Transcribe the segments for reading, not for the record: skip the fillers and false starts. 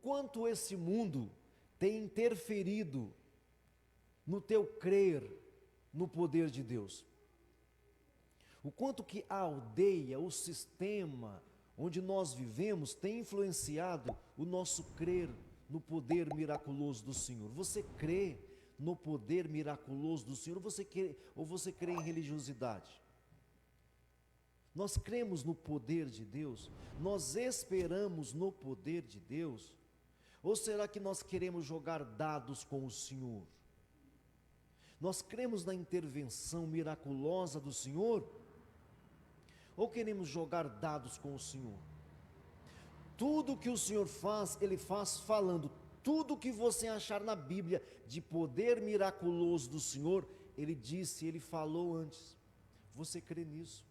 quanto esse mundo tem interferido no teu crer no poder de Deus. O quanto que a aldeia, o sistema onde nós vivemos tem influenciado o nosso crer no poder miraculoso do Senhor. Você crê no poder miraculoso do Senhor ou você crê em religiosidade? Nós cremos no poder de Deus? Nós esperamos no poder de Deus? Ou será que nós queremos jogar dados com o Senhor? Nós cremos na intervenção miraculosa do Senhor? Ou queremos jogar dados com o Senhor? Tudo que o Senhor faz, Ele faz falando. Tudo que você achar na Bíblia de poder miraculoso do Senhor, Ele disse, Ele falou antes. Você crê nisso?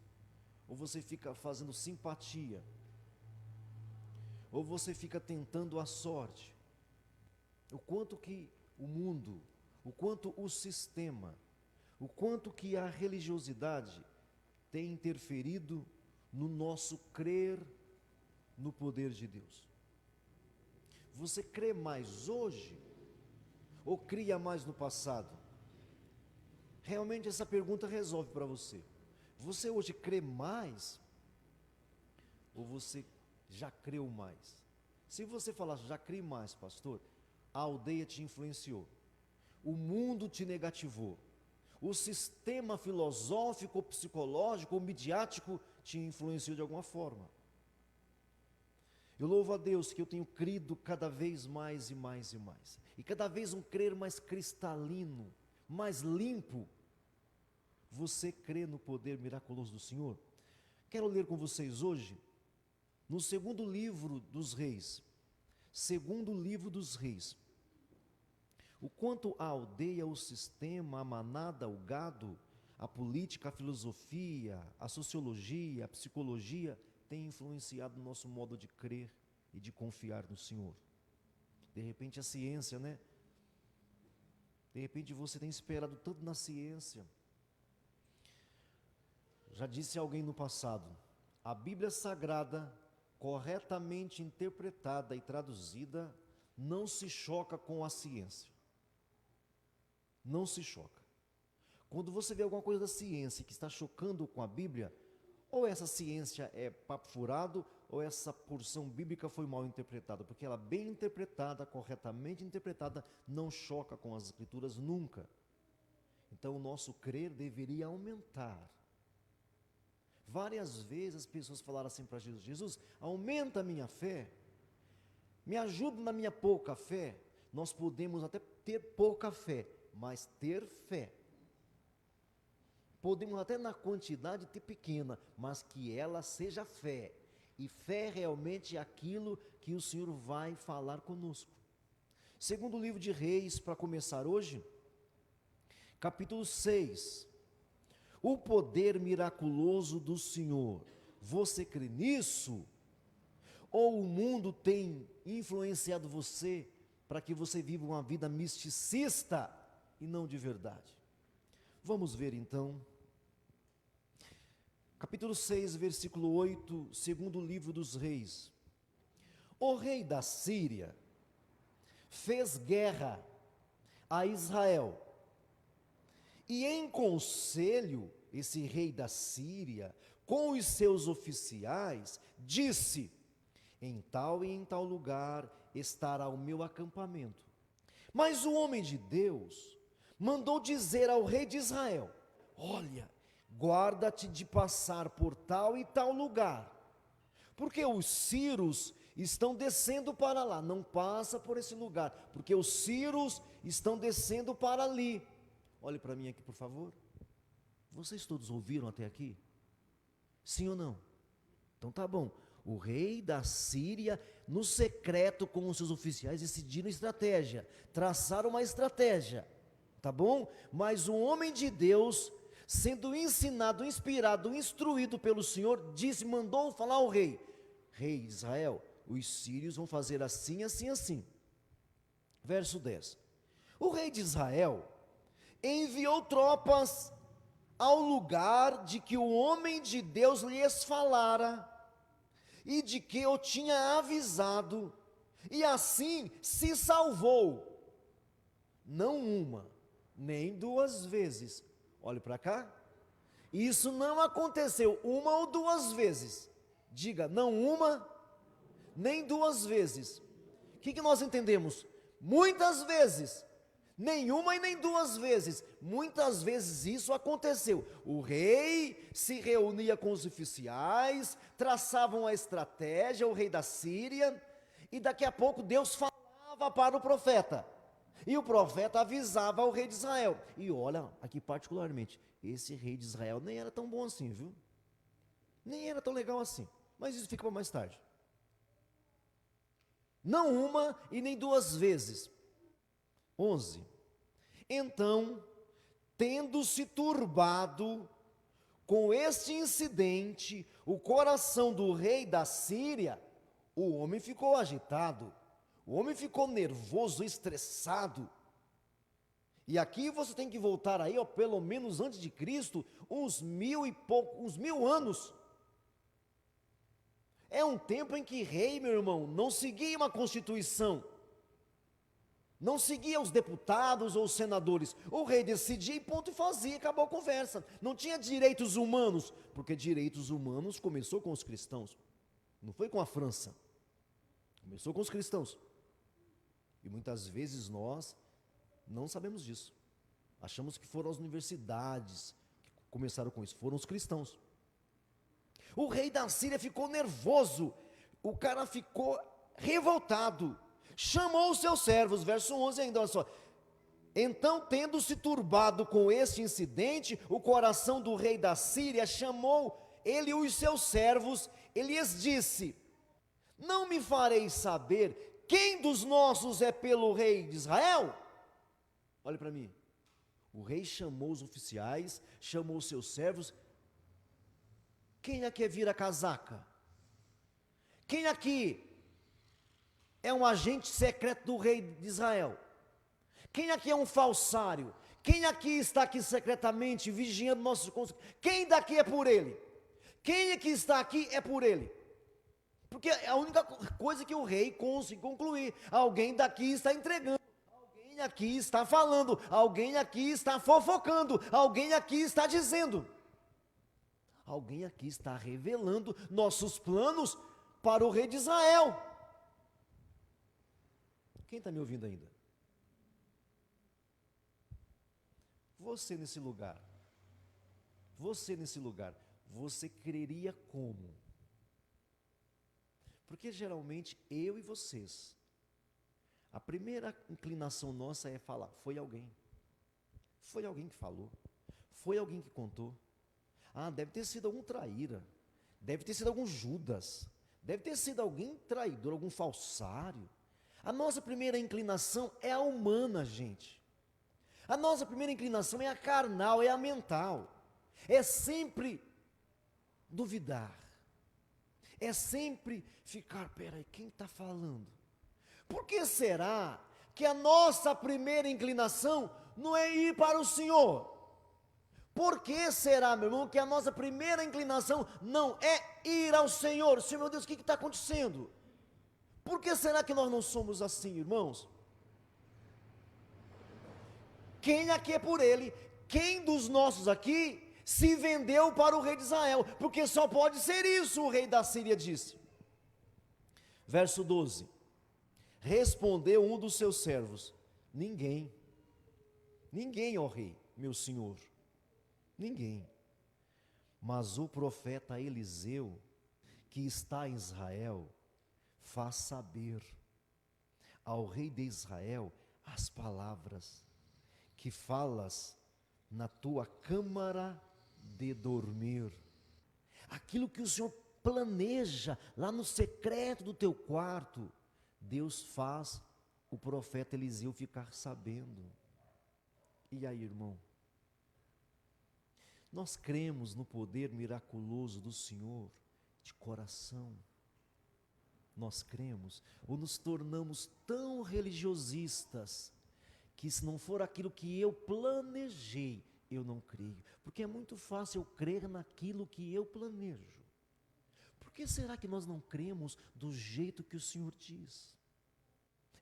Ou você fica fazendo simpatia? Ou você fica tentando a sorte? O quanto que o mundo, o quanto o sistema, o quanto que a religiosidade tem interferido no nosso crer no poder de Deus. Você crê mais hoje ou cria mais no passado? Realmente essa pergunta resolve para você. Você hoje crê mais ou você já creu mais? Se você falar, já crê mais, pastor, a aldeia te influenciou, o mundo te negativou, o sistema filosófico, psicológico, midiático te influenciou de alguma forma. Eu louvo a Deus que eu tenho crido cada vez mais e mais e mais. E cada vez um crer mais cristalino, mais limpo. Você crê no poder miraculoso do Senhor? Quero ler com vocês hoje, no segundo livro dos reis. Segundo livro dos reis. O quanto a aldeia, o sistema, a manada, o gado, a política, a filosofia, a sociologia, a psicologia tem influenciado o nosso modo de crer e de confiar no Senhor. De repente a ciência, né? De repente você tem esperado tanto na ciência. Já disse alguém no passado, a Bíblia Sagrada, corretamente interpretada e traduzida, não se choca com a ciência. Não se choca. Quando você vê alguma coisa da ciência que está chocando com a Bíblia, ou essa ciência é papo furado, ou essa porção bíblica foi mal interpretada, porque ela bem interpretada, corretamente interpretada, não choca com as Escrituras nunca. Então o nosso crer deveria aumentar. Várias vezes as pessoas falaram assim para Jesus, Jesus, aumenta a minha fé, me ajuda na minha pouca fé. Nós podemos até ter pouca fé, mas ter fé. Podemos até na quantidade ter pequena, mas que ela seja fé. E fé realmente é aquilo que o Senhor vai falar conosco. Segundo livro de Reis, para começar hoje, capítulo 6. O poder miraculoso do Senhor. Você crê nisso? Ou o mundo tem influenciado você para que você viva uma vida misticista e não de verdade? Vamos ver então. Capítulo 6, versículo 8, segundo livro dos reis. O rei da Síria fez guerra a Israel. E em conselho, esse rei da Síria, com os seus oficiais, disse, em tal e em tal lugar estará o meu acampamento. Mas o homem de Deus mandou dizer ao rei de Israel, olha, guarda-te de passar por tal e tal lugar, porque os sírios estão descendo para lá, não passa por esse lugar, porque os sírios estão descendo para ali. Olhe para mim aqui, por favor. Vocês todos ouviram até aqui? Sim ou não? Então tá bom. O rei da Síria, no secreto com os seus oficiais, decidiram estratégia, traçaram uma estratégia, tá bom? Mas o homem de Deus, sendo ensinado, inspirado, instruído pelo Senhor, disse, mandou falar ao rei, rei de Israel, os sírios vão fazer assim, assim, assim. Verso 10. O rei de Israel enviou tropas ao lugar de que o homem de Deus lhes falara, e de que eu tinha avisado, e assim se salvou, não uma, nem duas vezes. Olhe para cá. Isso não aconteceu uma ou duas vezes. Diga, não uma, nem duas vezes. O que nós entendemos? Muitas vezes. Nenhuma e nem duas vezes. Muitas vezes isso aconteceu. O rei se reunia com os oficiais, traçavam a estratégia, o rei da Síria, e daqui a pouco Deus falava para o profeta. E o profeta avisava ao rei de Israel. E olha, aqui particularmente, esse rei de Israel nem era tão bom assim, viu? Nem era tão legal assim. Mas isso fica para mais tarde. Não uma e nem duas vezes. 11. Então, tendo-se turbado com este incidente, o coração do rei da Síria, o homem ficou agitado, o homem ficou nervoso, estressado. E aqui você tem que voltar aí, ó, pelo menos antes de Cristo, uns 1000 anos. É um tempo em que rei, meu irmão, não seguia uma constituição, não seguia os deputados ou os senadores. O rei decidia e ponto e fazia, acabou a conversa. Não tinha direitos humanos, porque direitos humanos começou com os cristãos, não foi com a França, começou com os cristãos. E muitas vezes nós não sabemos disso. Achamos que foram as universidades que começaram com isso, foram os cristãos. O rei da Síria ficou nervoso, o cara ficou revoltado, chamou os seus servos, verso 11 ainda, olha só. Então, tendo-se turbado com este incidente, o coração do rei da Síria chamou ele e os seus servos, ele lhes disse: não me fareis saber quem dos nossos é pelo rei de Israel? Olhe para mim, o rei chamou os oficiais, chamou os seus servos. Quem aqui vira casaca? Quem aqui é um agente secreto do rei de Israel? Quem aqui é um falsário? Quem aqui está aqui secretamente vigiando nossos conselhos? Quem daqui é por ele? Quem aqui está aqui é por ele? Porque é a única coisa que o rei consegue concluir: alguém daqui está entregando, alguém aqui está falando, alguém aqui está fofocando, alguém aqui está dizendo. Alguém aqui está revelando nossos planos para o rei de Israel. Quem está me ouvindo ainda? Você nesse lugar, você creria como? Porque geralmente eu e vocês, a primeira inclinação nossa é falar: foi alguém que falou, foi alguém que contou. Ah, deve ter sido algum traíra, deve ter sido algum Judas, deve ter sido alguém traidor, algum falsário. A nossa primeira inclinação é a humana, gente. A nossa primeira inclinação é a carnal, é a mental. É sempre duvidar. É sempre ficar, peraí, quem está falando? Por que será que a nossa primeira inclinação não é ir para o Senhor? Por que será, meu irmão, que a nossa primeira inclinação não é ir ao Senhor? Senhor, meu Deus, o que está acontecendo? Por que será que nós não somos assim, irmãos? Quem aqui é por ele? Quem dos nossos aqui se vendeu para o rei de Israel? Porque só pode ser isso, o rei da Síria disse. Verso 12. Respondeu um dos seus servos: ninguém, ó rei, meu senhor, ninguém. Mas o profeta Eliseu, que está em Israel, faz saber ao rei de Israel as palavras que falas na tua câmara de dormir. Aquilo que o Senhor planeja lá no secreto do teu quarto, Deus faz o profeta Eliseu ficar sabendo. E aí, irmão? Nós cremos no poder miraculoso do Senhor de coração. Nós cremos ou nos tornamos tão religiosistas que se não for aquilo que eu planejei, eu não creio. Porque é muito fácil eu crer naquilo que eu planejo. Por que será que nós não cremos do jeito que o Senhor diz?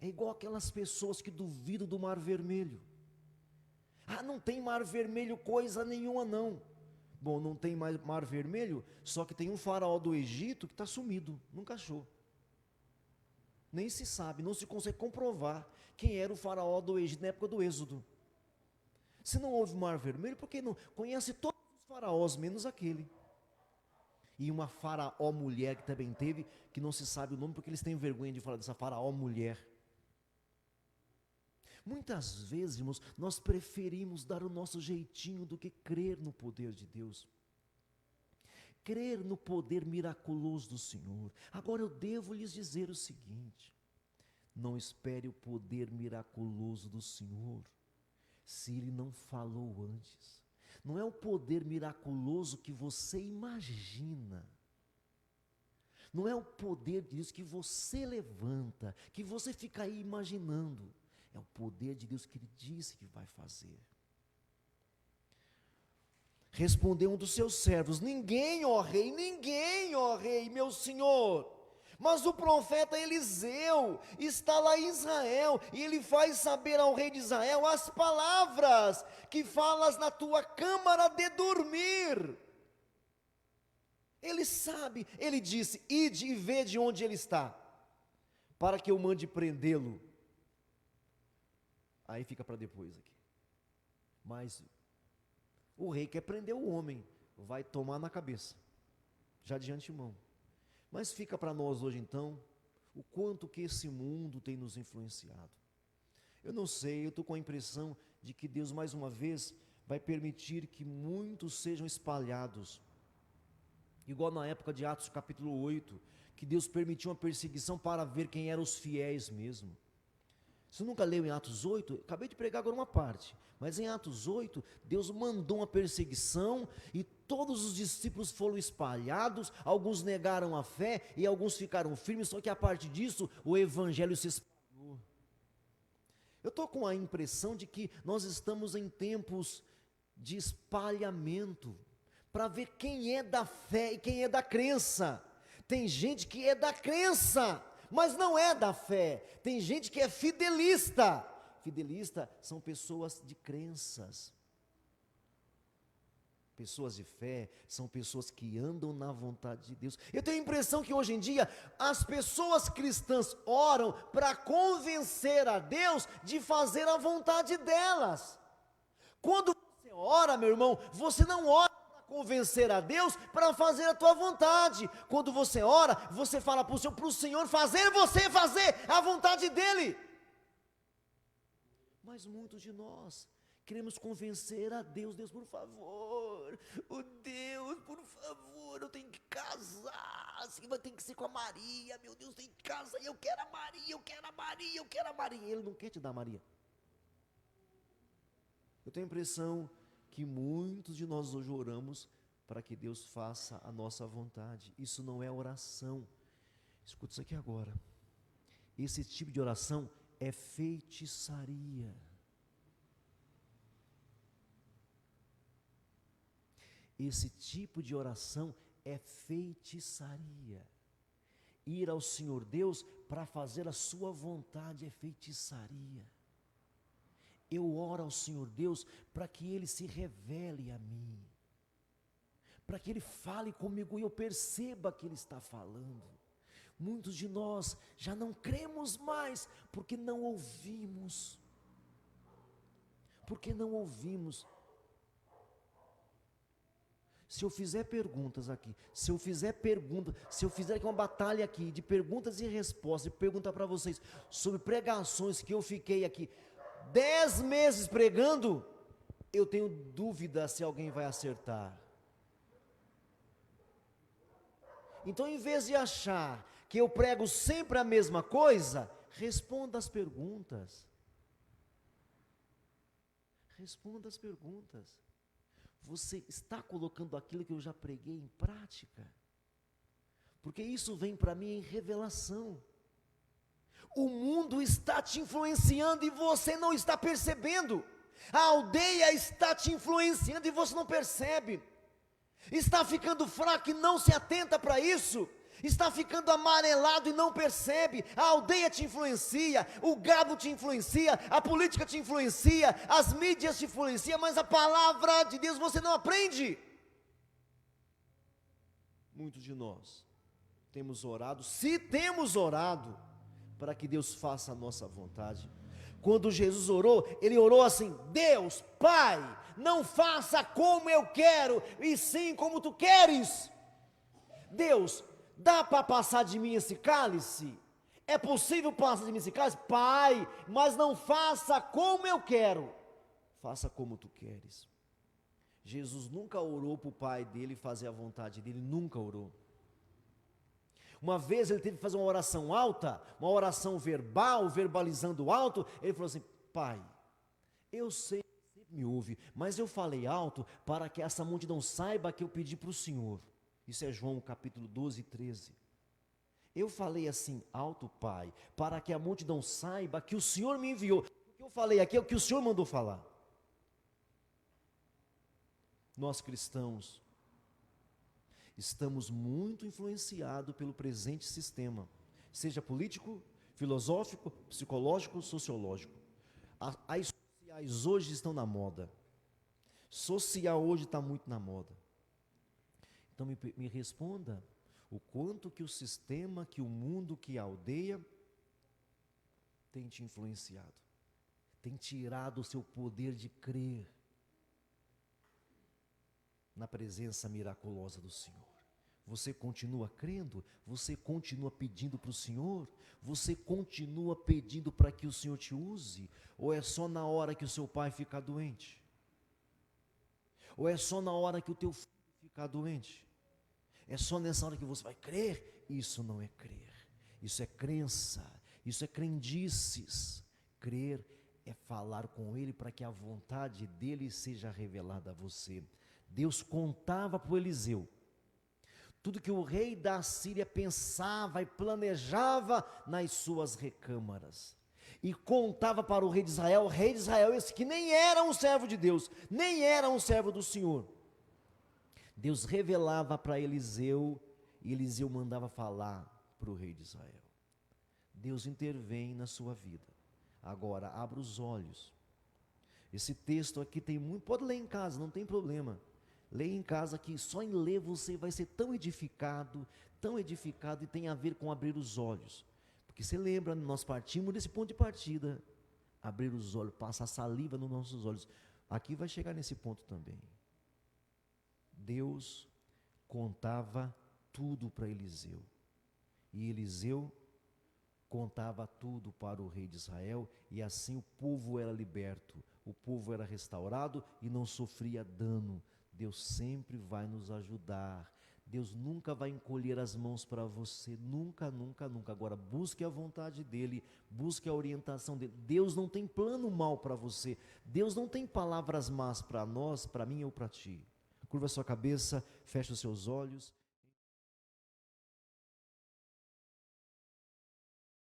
É igual aquelas pessoas que duvidam do Mar Vermelho. Ah, não tem Mar Vermelho coisa nenhuma não. Bom, não tem mais Mar Vermelho, só que tem um faraó do Egito que está sumido, nunca achou. Nem se sabe, não se consegue comprovar quem era o faraó do Egito na época do Êxodo. Se não houve Mar Vermelho, por que não? Conhece todos os faraós, menos aquele. E uma faraó mulher que também teve, que não se sabe o nome, porque eles têm vergonha de falar dessa faraó mulher. Muitas vezes, irmãos, nós preferimos dar o nosso jeitinho do que crer no poder de Deus. Crer no poder miraculoso do Senhor. Agora eu devo lhes dizer o seguinte: não espere o poder miraculoso do Senhor se Ele não falou antes. Não é o poder miraculoso que você imagina. Não é o poder de Deus que você levanta, que você fica aí imaginando. É o poder de Deus que Ele disse que vai fazer. Respondeu um dos seus servos: ninguém, ó rei, meu senhor. Mas o profeta Eliseu está lá em Israel, e ele faz saber ao rei de Israel as palavras que falas na tua câmara de dormir. Ele sabe, ele disse: ide e vede onde ele está, para que eu mande prendê-lo. Aí fica para depois aqui. Mas o rei quer prender o homem, vai tomar na cabeça, já de antemão. Mas fica para nós hoje então, o quanto que esse mundo tem nos influenciado. Eu não sei, eu estou com a impressão de que Deus mais uma vez vai permitir que muitos sejam espalhados. Igual na época de Atos capítulo 8, que Deus permitiu uma perseguição para ver quem eram os fiéis mesmo. Você nunca leu em Atos 8? Acabei de pregar agora uma parte, mas em Atos 8, Deus mandou uma perseguição e todos os discípulos foram espalhados, alguns negaram a fé e alguns ficaram firmes, só que a partir disso o evangelho se espalhou. Eu estou com a impressão de que nós estamos em tempos de espalhamento, para ver quem é da fé e quem é da crença. Tem gente que é da crença, mas não é da fé. Tem gente que é fidelista. Fidelista são pessoas de crenças. Pessoas de fé são pessoas que andam na vontade de Deus. Eu tenho a impressão que hoje em dia as pessoas cristãs oram para convencer a Deus de fazer a vontade delas. Quando você ora, meu irmão, você não ora para convencer a Deus para fazer a tua vontade. Quando você ora, você fala para o Senhor fazer você fazer a vontade dEle. Mas muitos de nós queremos convencer a Deus: Deus, por favor, Deus, por favor, eu tenho que casar, assim, vai ter que ser com a Maria, meu Deus, tem que casar, eu quero a Maria, eu quero a Maria, eu quero a Maria. Ele não quer te dar a Maria. Eu tenho a impressão que muitos de nós hoje oramos para que Deus faça a nossa vontade. Isso não é oração. Escuta isso aqui agora. Esse tipo de oração é feitiçaria. Esse tipo de oração é feitiçaria. Ir ao Senhor Deus para fazer a sua vontade é feitiçaria. Eu oro ao Senhor Deus para que Ele se revele a mim, para que Ele fale comigo e eu perceba que Ele está falando. Muitos de nós já não cremos mais porque não ouvimos. Porque não ouvimos. Se eu fizer perguntas aqui, se eu fizer aqui uma batalha aqui de perguntas e respostas, e perguntar para vocês sobre pregações que eu fiquei aqui 10 meses pregando, eu tenho dúvida se alguém vai acertar. Então, em vez de achar que eu prego sempre a mesma coisa, responda as perguntas. Responda as perguntas. Você está colocando aquilo que eu já preguei em prática? Porque isso vem para mim em revelação. O mundo está te influenciando e você não está percebendo. A aldeia está te influenciando e você não percebe. Está ficando fraco e não se atenta para isso. está ficando amarelado e não percebe. A aldeia te influencia, o gado te influencia, a política te influencia, as mídias te influenciam, mas a palavra de Deus você não aprende. Muitos de nós temos orado, se temos orado, para que Deus faça a nossa vontade. Quando Jesus orou, ele orou assim: Deus, Pai, não faça como eu quero, e sim como tu queres. Deus, dá para passar de mim esse cálice? É possível passar de mim esse cálice? Pai, mas não faça como eu quero, faça como tu queres. Jesus nunca orou para o Pai dele fazer a vontade dele, nunca orou. Uma vez ele teve que fazer uma oração alta, uma oração verbal, verbalizando alto. Ele falou assim: Pai, eu sei que você me ouve, mas eu falei alto para que essa multidão saiba que eu pedi para o Senhor. Isso é João capítulo 12, 13. Eu falei assim alto, Pai, para que a multidão saiba que o Senhor me enviou. O que eu falei aqui é o que o Senhor mandou falar. Nós cristãos estamos muito influenciados pelo presente sistema, seja político, filosófico, psicológico, sociológico. As sociais hoje estão na moda. Social hoje está muito na moda. Então me responda, o quanto que o sistema, que o mundo, que a aldeia tem te influenciado, tem tirado o seu poder de crer na presença miraculosa do Senhor. Você continua crendo? Você continua pedindo para o Senhor? Você continua pedindo para que o Senhor te use? Ou é só na hora que o seu pai fica doente? Ou é só na hora que o teu filho fica doente? É só nessa hora que você vai crer? Isso não é crer, isso é crença, isso é crendices. Crer é falar com Ele para que a vontade dEle seja revelada a você. Deus contava para o Eliseu tudo que o rei da Síria pensava e planejava nas suas recâmaras, e contava para o rei de Israel, esse que nem era um servo de Deus, nem era um servo do Senhor. Deus revelava para Eliseu, e Eliseu mandava falar para o rei de Israel. Deus intervém na sua vida. Agora, abra os olhos. Esse texto aqui tem muito, pode ler em casa, não tem problema. Leia em casa, que só em ler você vai ser tão edificado, e tem a ver com abrir os olhos. Porque você lembra, nós partimos desse ponto de partida, abrir os olhos, passar saliva nos nossos olhos. Aqui vai chegar nesse ponto também. Deus contava tudo para Eliseu, e Eliseu contava tudo para o rei de Israel, e assim o povo era liberto, o povo era restaurado e não sofria dano. Deus sempre vai nos ajudar. Deus nunca vai encolher as mãos para você, nunca, nunca, nunca. Agora, busque a vontade dEle, busque a orientação dEle. Deus não tem plano mal para você, Deus não tem palavras más para nós, para mim ou para ti. Curva a sua cabeça, feche os seus olhos.